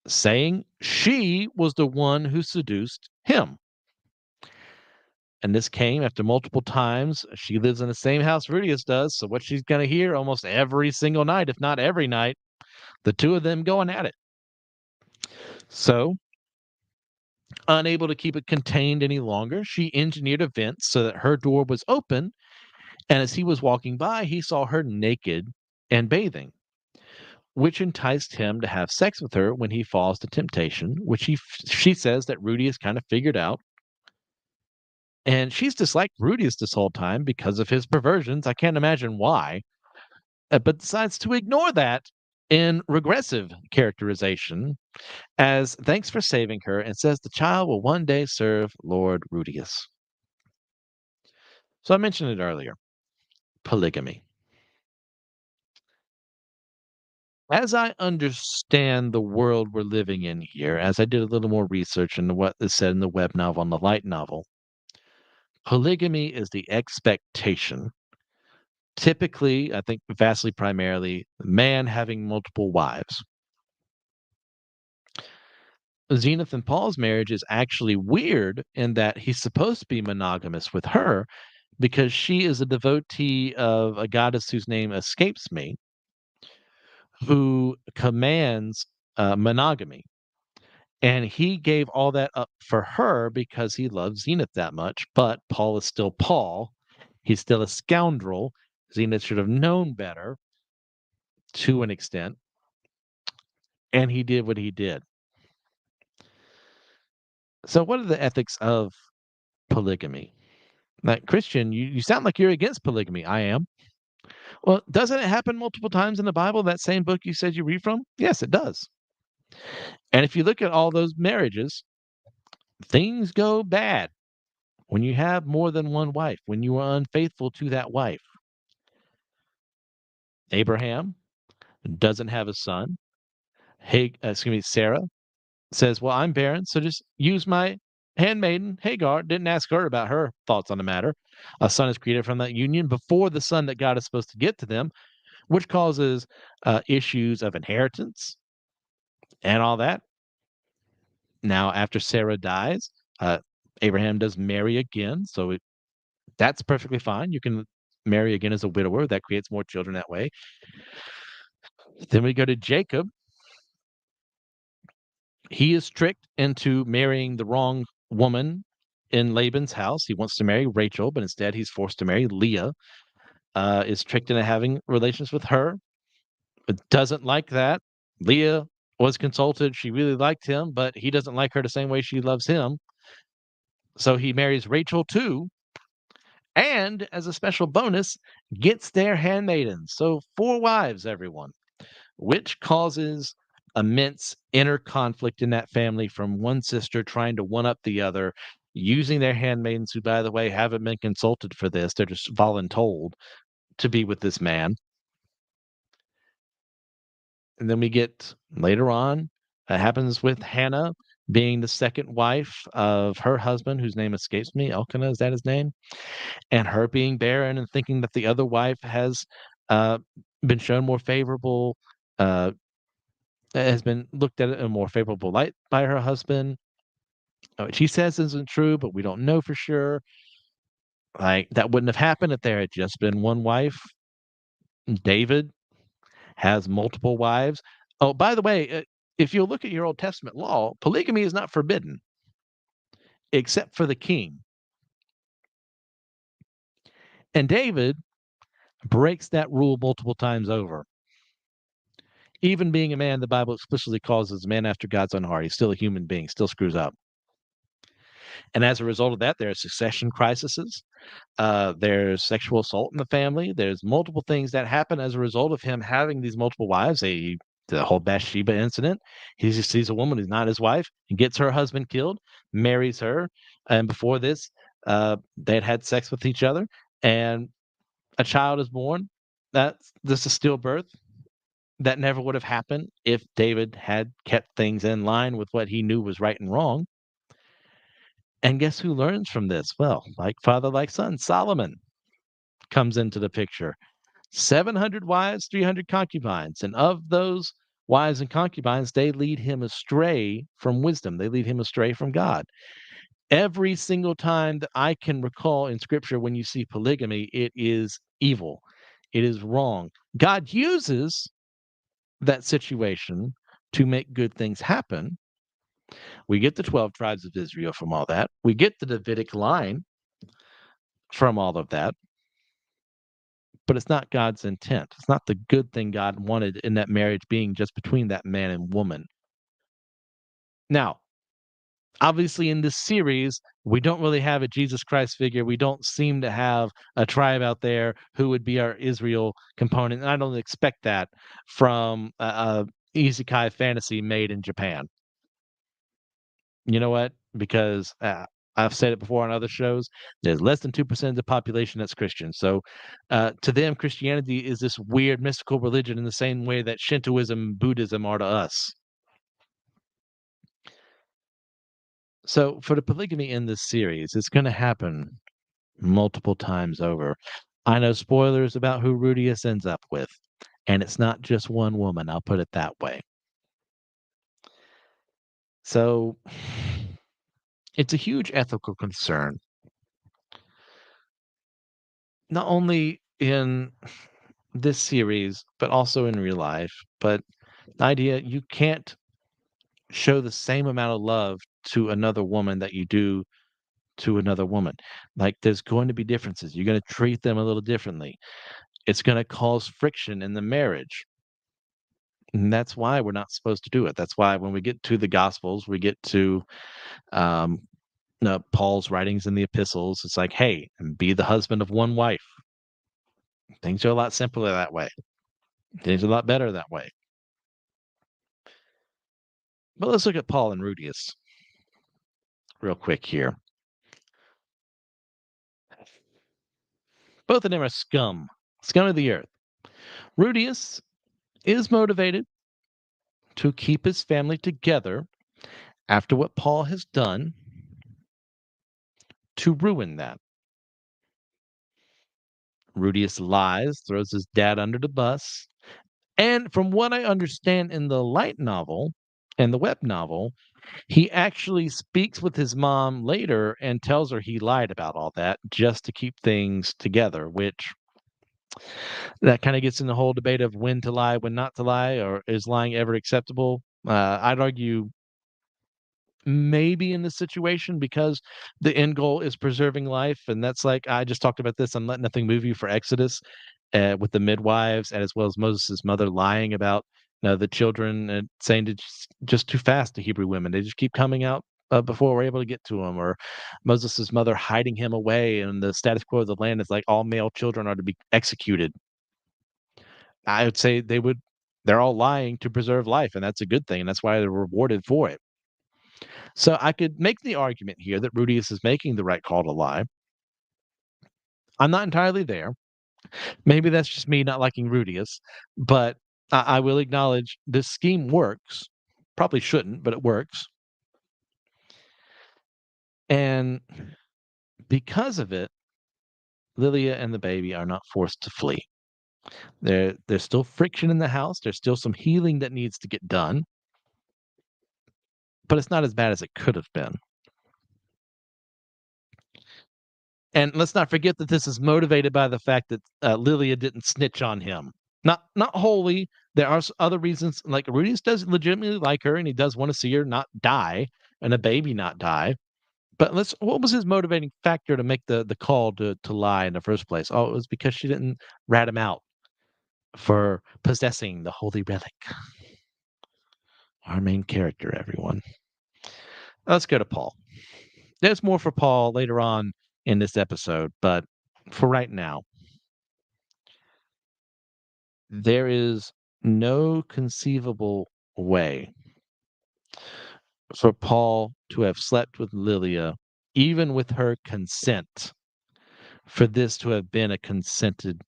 saying she was the one who seduced him. And this came after multiple times. She lives in the same house Rudius does, so what she's going to hear almost every single night, if not every night, the two of them going at it. So, unable to keep it contained any longer, she engineered a vent so that her door was open, and as he was walking by, he saw her naked and bathing, which enticed him to have sex with her when he falls to temptation, which she says that Rudius kind of figured out. And she's disliked Rudius this whole time because of his perversions. I can't imagine why, but decides to ignore that in regressive characterization as thanks for saving her and says the child will one day serve Lord Rudius. So I mentioned it earlier, polygamy. As I understand the world we're living in here, as I did a little more research into what is said in the web novel and the light novel, polygamy is the expectation. Typically, I think vastly primarily, man having multiple wives. Zenith and Paul's marriage is actually weird in that he's supposed to be monogamous with her because she is a devotee of a goddess whose name escapes me, who commands monogamy. And he gave all that up for her because he loves Zenith that much. But Paul is still Paul. He's still a scoundrel. Zenith should have known better to an extent. And he did what he did. So, what are the ethics of polygamy? Like, Christian, you sound like you're against polygamy. I am. Well, doesn't it happen multiple times in the Bible, that same book you said you read from? Yes, it does. And if you look at all those marriages, things go bad when you have more than one wife, when you are unfaithful to that wife. Abraham doesn't have a son. Sarah says, "Well, I'm barren, so just use my handmaiden Hagar." Didn't ask her about her thoughts on the matter. A son is created from that union before the son that God is supposed to get to them, which causes issues of inheritance and all that. Now, after Sarah dies, uh, Abraham does marry again, so that's perfectly fine. You can marry again as a widower. That creates more children that way. Then we go to Jacob. He is tricked into marrying the wrong woman in Laban's house. He wants to marry Rachel, but instead he's forced to marry Leah. Is tricked into having relations with her, but doesn't like that. Leah was consulted. She really liked him, but he doesn't like her the same way she loves him. So he marries Rachel too, and as a special bonus, gets their handmaidens. So 4 wives, everyone, which causes immense inner conflict in that family from one sister trying to one up the other, using their handmaidens, who, by the way, haven't been consulted for this. They're just voluntold to be with this man. And then we get later on, it happens with Hannah being the second wife of her husband, whose name escapes me. Elkanah, is that his name? And her being barren and thinking that the other wife has uh, been shown more favorable, uh, has been looked at in a more favorable light by her husband. Which she says isn't true, but we don't know for sure. Like, that wouldn't have happened if there had just been one wife. David has multiple wives. Oh, by the way, if you look at your Old Testament law, polygamy is not forbidden except for the king. And David breaks that rule multiple times over. Even being a man, the Bible explicitly calls as a man after God's own heart. He's still a human being, still screws up. And as a result of that, there are succession crises. There's sexual assault in the family. There's multiple things that happen as a result of him having these multiple wives. The whole Bathsheba incident. He just sees a woman who's not his wife and gets her husband killed, marries her. And before this, they had had sex with each other, and a child is born. This is stillbirth. That never would have happened if David had kept things in line with what he knew was right and wrong. And guess who learns from this? Well, like father, like son, Solomon comes into the picture. 700 wives, 300 concubines. And of those wives and concubines, they lead him astray from wisdom. They lead him astray from God. Every single time that I can recall in scripture, when you see polygamy, it is evil. It is wrong. God uses that situation to make good things happen. We get the 12 tribes of Israel from all that. We get the Davidic line from all of that. But it's not God's intent. It's not the good thing God wanted in that marriage being just between that man and woman. Now, obviously, in this series, we don't really have a Jesus Christ figure. We don't seem to have a tribe out there who would be our Israel component. And I don't expect that from a isekai fantasy made in Japan. You know what? Because I've said it before on other shows, there's less than 2% of the population that's Christian. So to them, Christianity is this weird mystical religion in the same way that Shintoism and Buddhism are to us. So for the polygamy in this series, it's going to happen multiple times over. I know spoilers about who Rudius ends up with, and it's not just one woman. I'll put it that way. So it's a huge ethical concern, not only in this series, but also in real life. But the idea, you can't show the same amount of love to another woman that you do to another woman. Like, there's going to be differences. You're going to treat them a little differently. It's going to cause friction in the marriage. And that's why we're not supposed to do it. That's why when we get to the Gospels, we get to um, Paul's writings in the epistles. It's like, hey, be the husband of one wife. Things are a lot simpler that way. Things are a lot better that way. But let's look at Paul and Rudius real quick here. Both of them are scum of the earth. Rudius is motivated to keep his family together after what Paul has done to ruin that. Rudius lies, throws his dad under the bus. And from what I understand in the light novel and the web novel, he actually speaks with his mom later and tells her he lied about all that just to keep things together, which that kind of gets in the whole debate of when to lie, when not to lie, or is lying ever acceptable? I'd argue maybe in this situation because the end goal is preserving life, and that's like I just talked about this on Let Nothing Move You for Exodus, with the midwives, and as well as Moses' mother lying about the children and saying it's just too fast to Hebrew women. They just keep coming out before we're able to get to them, or Moses' mother hiding him away, and the status quo of the land is like all male children are to be executed. I would say they're all lying to preserve life, and that's a good thing, and that's why they're rewarded for it. So I could make the argument here that Rudius is making the right call to lie. I'm not entirely there. Maybe that's just me not liking Rudius, but I will acknowledge this scheme works. Probably shouldn't, but it works. And because of it, Lilia and the baby are not forced to flee. There's still friction in the house. There's still some healing that needs to get done, but it's not as bad as it could have been. And let's not forget that this is motivated by the fact that Lilia didn't snitch on him. Not wholly. There are other reasons. Like Rudius does legitimately like her, and he does want to see her not die and a baby not die. But what was his motivating factor to make the call to lie in the first place? Oh, it was because she didn't rat him out for possessing the holy relic. Our main character, everyone. Let's go to Paul. There's more for Paul later on in this episode, but for right now, there is no conceivable way for Paul to have slept with Lilia, even with her consent, for this to have been a consented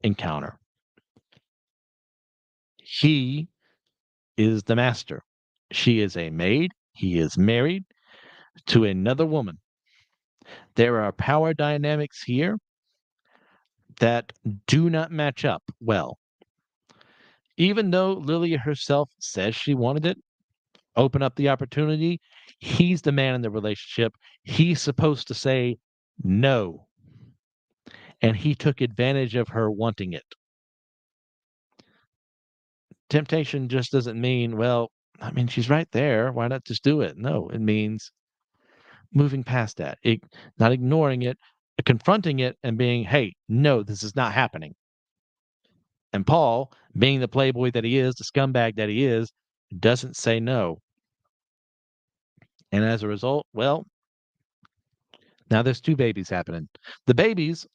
encounter. He is the master. She is a maid. He is married to another woman. There are power dynamics here that do not match up well. Even though Lilia herself says she wanted it, open up the opportunity, he's the man in the relationship. He's supposed to say no. And he took advantage of her wanting it. Temptation just doesn't mean, well, I mean, she's right there. Why not just do it? No, it means moving past that, not ignoring it, confronting it, and being, hey, no, this is not happening. And Paul, being the playboy that he is, the scumbag that he is, doesn't say no. And as a result, well, now there's two babies happening. The babies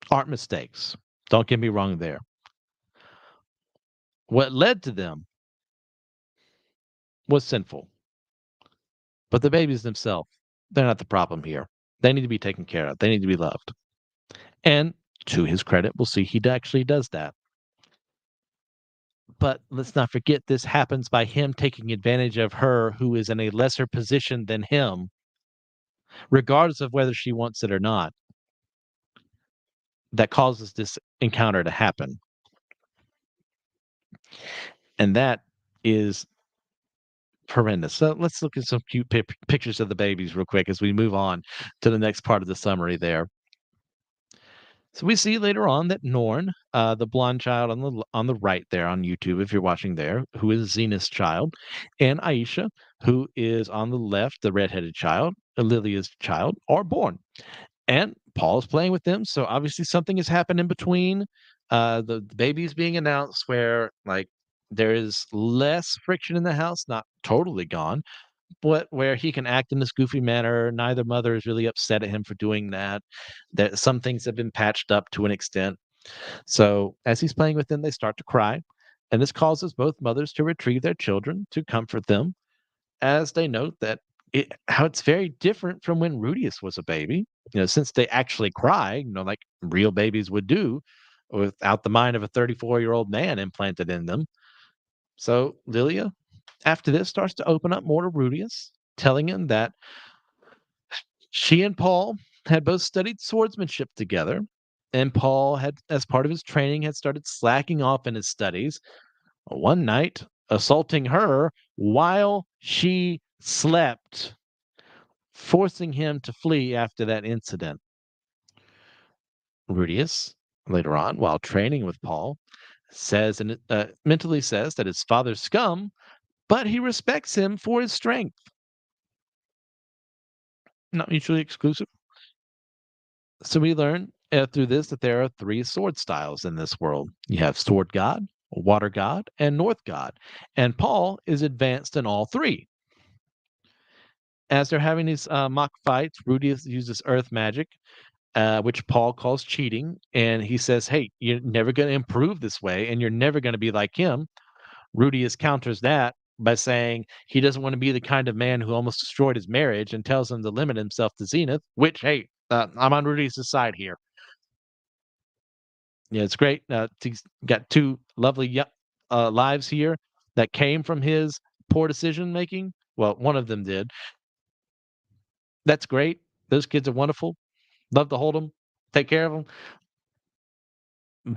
aren't mistakes. Don't get me wrong there. What led to them was sinful. But the babies themselves, they're not the problem here. They need to be taken care of. They need to be loved. And to his credit, we'll see he actually does that. But let's not forget this happens by him taking advantage of her who is in a lesser position than him, regardless of whether she wants it or not, that causes this encounter to happen. And that is horrendous. So let's look at some cute pictures of the babies real quick as we move on to the next part of the summary there. So we see later on that Norn, the blonde child on the right there on YouTube, if you're watching there, who is Zena's child, and Aisha, who is on the left, the redheaded child, Lilia's child, are born. And Paul is playing with them, so obviously something has happened in between the babies being announced, where like there is less friction in the house, not totally gone, but where he can act in this goofy manner. Neither mother is really upset at him for doing that. That some things have been patched up to an extent. So as he's playing with them, they start to cry, and this causes both mothers to retrieve their children to comfort them, as they note that how it's very different from when Rudius was a baby. Since they actually cry, like real babies would do, without the mind of a 34-year-old man implanted in them. So Lilia, after this, starts to open up more to Rudius, telling him that she and Paul had both studied swordsmanship together, and Paul had, as part of his training, had started slacking off in his studies one night, assaulting her while she slept, forcing him to flee after that incident. Rudius, later on, while training with Paul, says and mentally says that his father's scum, but he respects him for his strength. not mutually exclusive. So we learn through this that there are three sword styles in this world. You have sword god, water god, and north god. And Paul is advanced in all three. As they're having these mock fights, Rudius uses earth magic, which Paul calls cheating. And he says, hey, you're never going to improve this way, and you're never going to be like him. Rudius counters that by saying he doesn't want to be the kind of man who almost destroyed his marriage and tells him to limit himself to Zenith, which, hey, I'm on Rudius' side here. Yeah, it's great. He's got two lovely lives here that came from his poor decision making. Well, one of them did. That's great. Those kids are wonderful. Love to hold them, take care of them.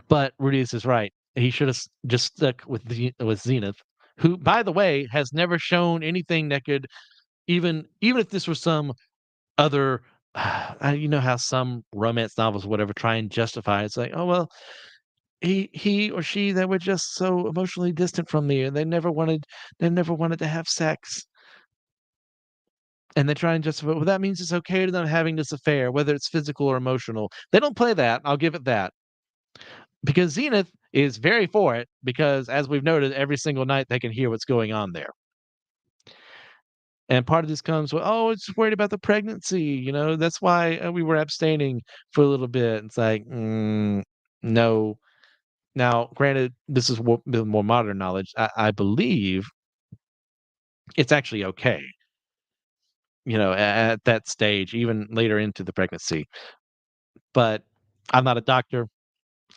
But Rudius is right. He should have just stuck with with Zenith, who, by the way, has never shown anything that could even if this was some other. You know how some romance novels, whatever, try and justify. It's like, oh well, he or she, they were just so emotionally distant from me, and they never wanted to have sex. And they try and justify, well, that means it's okay to them having this affair, whether it's physical or emotional. They don't play that. I'll give it that. Because Zenith is very for it, because as we've noted, every single night they can hear what's going on there. And part of this comes with, oh, it's worried about the pregnancy. That's why we were abstaining for a little bit. It's like, no. Now, granted, this is the more modern knowledge. I believe it's actually okay, at that stage, even later into the pregnancy. But I'm not a doctor.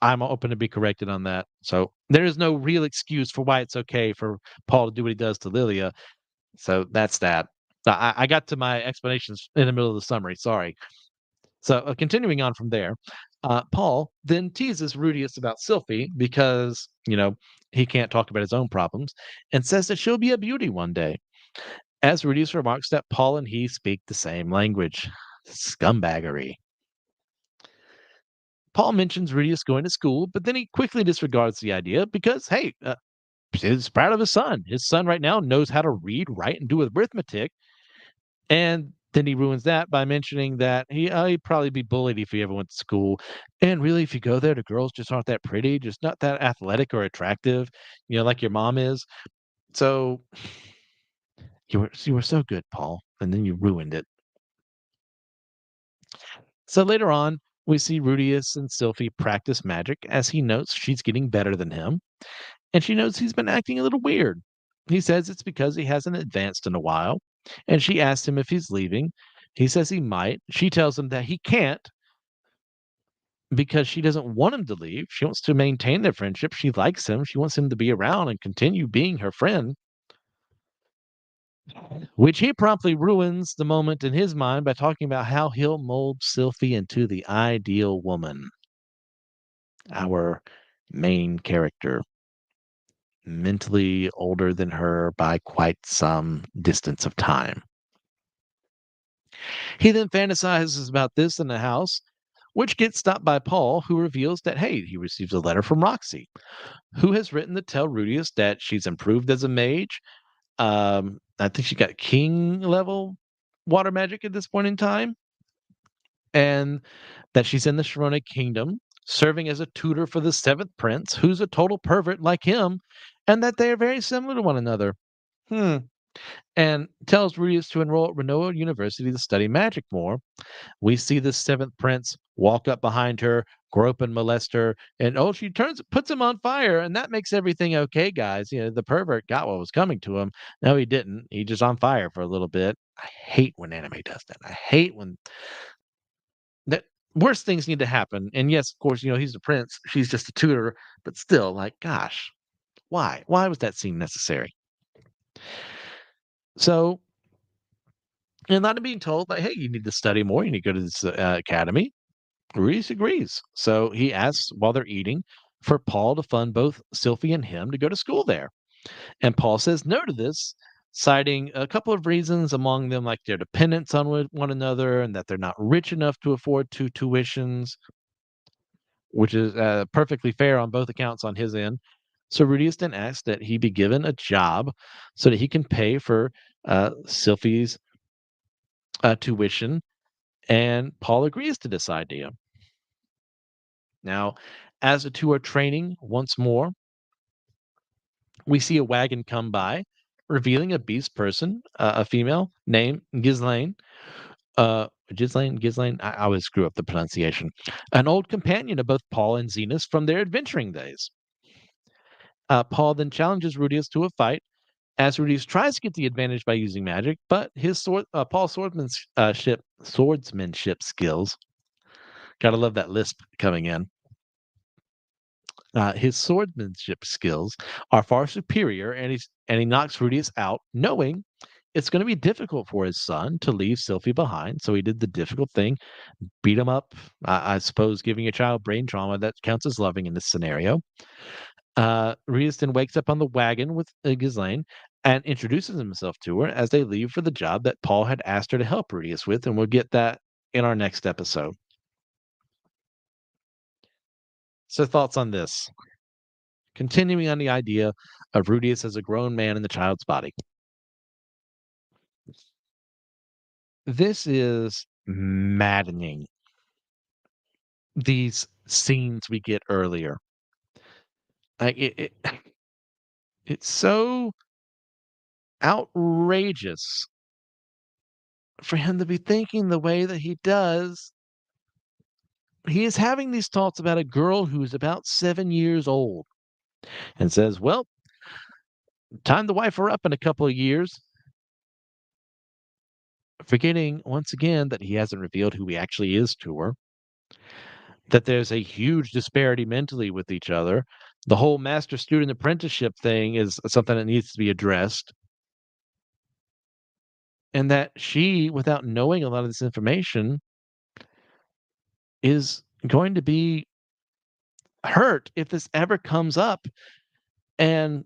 I'm open to be corrected on that. So there is no real excuse for why it's okay for Paul to do what he does to Lilia. So that's that. I got to my explanations in the middle of the summary. Sorry. So continuing on from there, Paul then teases Rudius about Sylphie because, he can't talk about his own problems and says that she'll be a beauty one day. As Rudius remarks that Paul and he speak the same language. Scumbaggery. Paul mentions Rudius going to school, but then he quickly disregards the idea because, hey, he's proud of his son. His son right now knows how to read, write, and do arithmetic. And then he ruins that by mentioning that he'd probably be bullied if he ever went to school. And really, if you go there, the girls just aren't that pretty, just not that athletic or attractive, like your mom is. So you were so good, Paul, and then you ruined it. So later on, we see Rudius and Sylphie practice magic as he notes she's getting better than him, and she knows he's been acting a little weird. He says it's because he hasn't advanced in a while, and she asks him if he's leaving. He says he might. She tells him that he can't because she doesn't want him to leave. She wants to maintain their friendship. She likes him. She wants him to be around and continue being her friend, which he promptly ruins the moment in his mind by talking about how he'll mold Sylphie into the ideal woman, our main character, mentally older than her by quite some distance of time. He then fantasizes about this in the house, which gets stopped by Paul, who reveals that, hey, he receives a letter from Roxy, who has written to tell Rudius that she's improved as a mage. I think she got king level water magic at this point in time, and that she's in the Sharona Kingdom, serving as a tutor for the seventh prince, who's a total pervert like him, and that they are very similar to one another. Hmm. And tells Rudius to enroll at Renoa University to study magic more. We see the seventh prince walk up behind her, grope and molest her, and she puts him on fire, and that makes everything okay, guys. The pervert got what was coming to him. No, he didn't. He just on fire for a little bit. I hate when anime does that. I hate when that worse things need to happen. And yes, of course, he's the prince. She's just a tutor, but still, like, gosh, why? Why was that scene necessary? So, and not being told, like, hey, you need to study more. You need to go to this academy. Reese agrees. So he asks while they're eating for Paul to fund both Sylphie and him to go to school there. And Paul says no to this, citing a couple of reasons, among them like their dependence on one another and that they're not rich enough to afford two tuitions, which is perfectly fair on both accounts on his end. So Rudius then asks that he be given a job so that he can pay for Sylphie's tuition, and Paul agrees to this idea. Now, as the two are training once more, we see a wagon come by, revealing a beast person, a female named Ghislaine. Ghislaine. I always screw up the pronunciation. An old companion of both Paul and Zenas from their adventuring days. Paul then challenges Rudius to a fight, as Rudius tries to get the advantage by using magic, but Paul's swordsmanship skills. Gotta love that lisp coming in. His swordsmanship skills are far superior, and he knocks Rudius out, knowing it's going to be difficult for his son to leave Sylphie behind. So he did the difficult thing, beat him up. I suppose giving a child brain trauma that counts as loving in this scenario. Rudius then wakes up on the wagon with Ghislaine and introduces himself to her as they leave for the job that Paul had asked her to help Rudius with, and we'll get that in our next episode. So, thoughts on this? Continuing on the idea of Rudius as a grown man in the child's body. This is maddening. These scenes we get earlier. Like it's so outrageous for him to be thinking the way that he does. He is having these thoughts about a girl who is about 7 years old and says, "Well, time to wife her up in a couple of years," forgetting once again that he hasn't revealed who he actually is to her, that there's a huge disparity mentally with each other. The whole master student apprenticeship thing is something that needs to be addressed. And that she, without knowing a lot of this information, is going to be hurt if this ever comes up and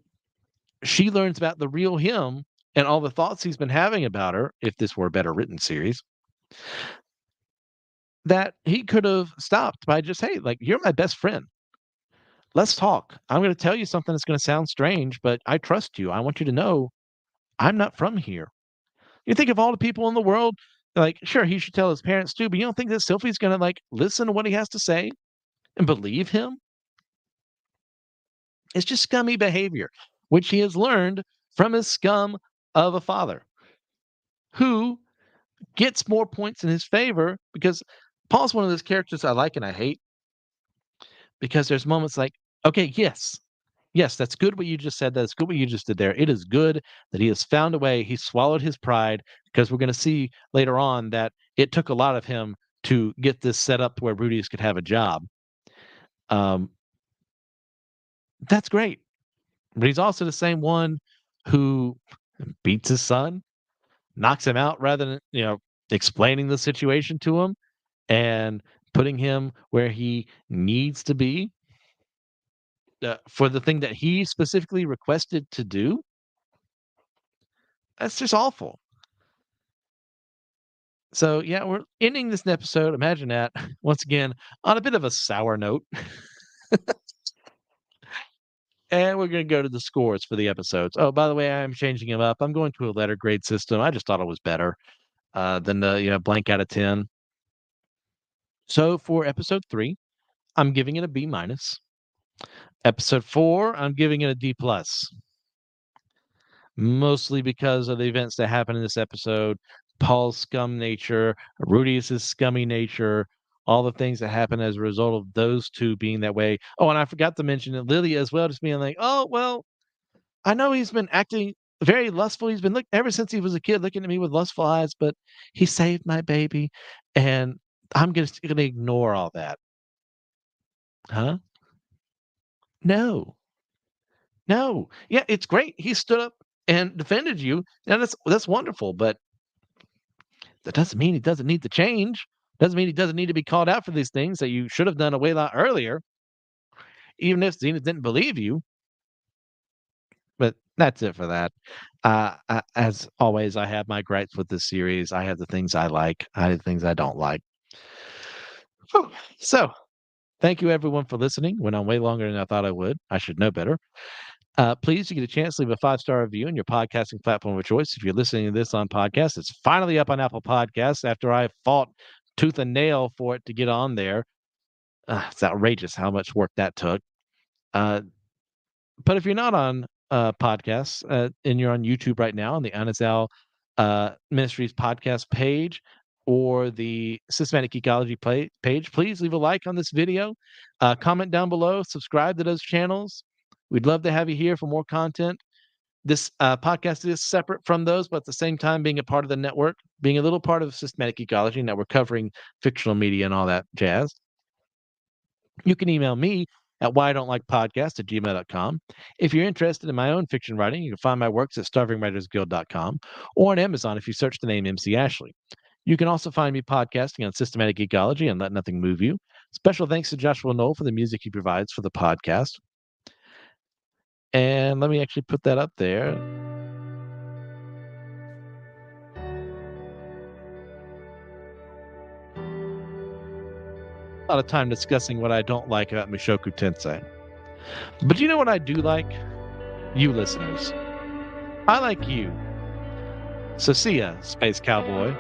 she learns about the real him and all the thoughts he's been having about her, if this were a better written series, that he could have stopped by just, hey, like, you're my best friend. Let's talk. I'm going to tell you something that's going to sound strange, but I trust you. I want you to know I'm not from here. You think of all the people in the world, like, sure, he should tell his parents too, but you don't think that Sophie's gonna like listen to what he has to say and believe him? It's just scummy behavior, which he has learned from his scum of a father who gets more points in his favor because Paul's one of those characters I like and I hate because there's moments like, okay, yes, yes, that's good what you just said. That's good what you just did there. It is good that he has found a way. He swallowed his pride because we're going to see later on that it took a lot of him to get this set up where Rudius could have a job. Um, that's great. But he's also the same one who beats his son, knocks him out rather than, explaining the situation to him and putting him where he needs to be for the thing that he specifically requested to do. That's just awful. So, yeah, we're ending this episode. Imagine that once again on a bit of a sour note. And we're going to go to the scores for the episodes. Oh, by the way, I'm changing them up. I'm going to a letter grade system. I just thought it was better than the blank out of 10. So for episode 3, I'm giving it a B minus. Episode 4, I'm giving it a D plus. Mostly because of the events that happen in this episode, Paul's scum nature, Rudius's scummy nature, all the things that happen as a result of those two being that way. Oh, and I forgot to mention that Lily as well, just being like, oh, well, I know he's been acting very lustful. He's been ever since he was a kid looking at me with lustful eyes, but he saved my baby. And I'm just gonna ignore all that. Huh? No. No. Yeah, it's great. He stood up and defended you. And that's wonderful, but that doesn't mean he doesn't need to change. Doesn't mean he doesn't need to be called out for these things that you should have done a way lot earlier, even if Zenith didn't believe you. But that's it for that. As always, I have my gripes with this series. I have the things I like. I have the things I don't like. Whew. So, thank you everyone for listening. Went on way longer than I thought I would. I should know better. Please, you get a chance to leave a 5-star review on your podcasting platform of choice. If you're listening to this on podcast, it's finally up on Apple Podcasts after I fought tooth and nail for it to get on there. It's outrageous how much work that took. Uh, but if you're not on podcasts and you're on YouTube right now on the Anazal Ministries podcast page or the Systematic Ecology page, please leave a like on this video, comment down below, subscribe to those channels. We'd love to have you here for more content. This podcast is separate from those, but at the same time being a part of the network, being a little part of Systematic Ecology. Now we're covering fictional media and all that jazz. You can email me at whydon'tlikepodcast@gmail.com. If you're interested in my own fiction writing, you can find my works at starvingwritersguild.com or on Amazon if you search the name MC Ashley. You can also find me podcasting on Systematic Ecology and Let Nothing Move You. Special thanks to Joshua Knoll for the music he provides for the podcast. And let me actually put that up there. A lot of time discussing what I don't like about Mushoku Tensei. But you know what I do like? You listeners. I like you. So see ya, Space Cowboy.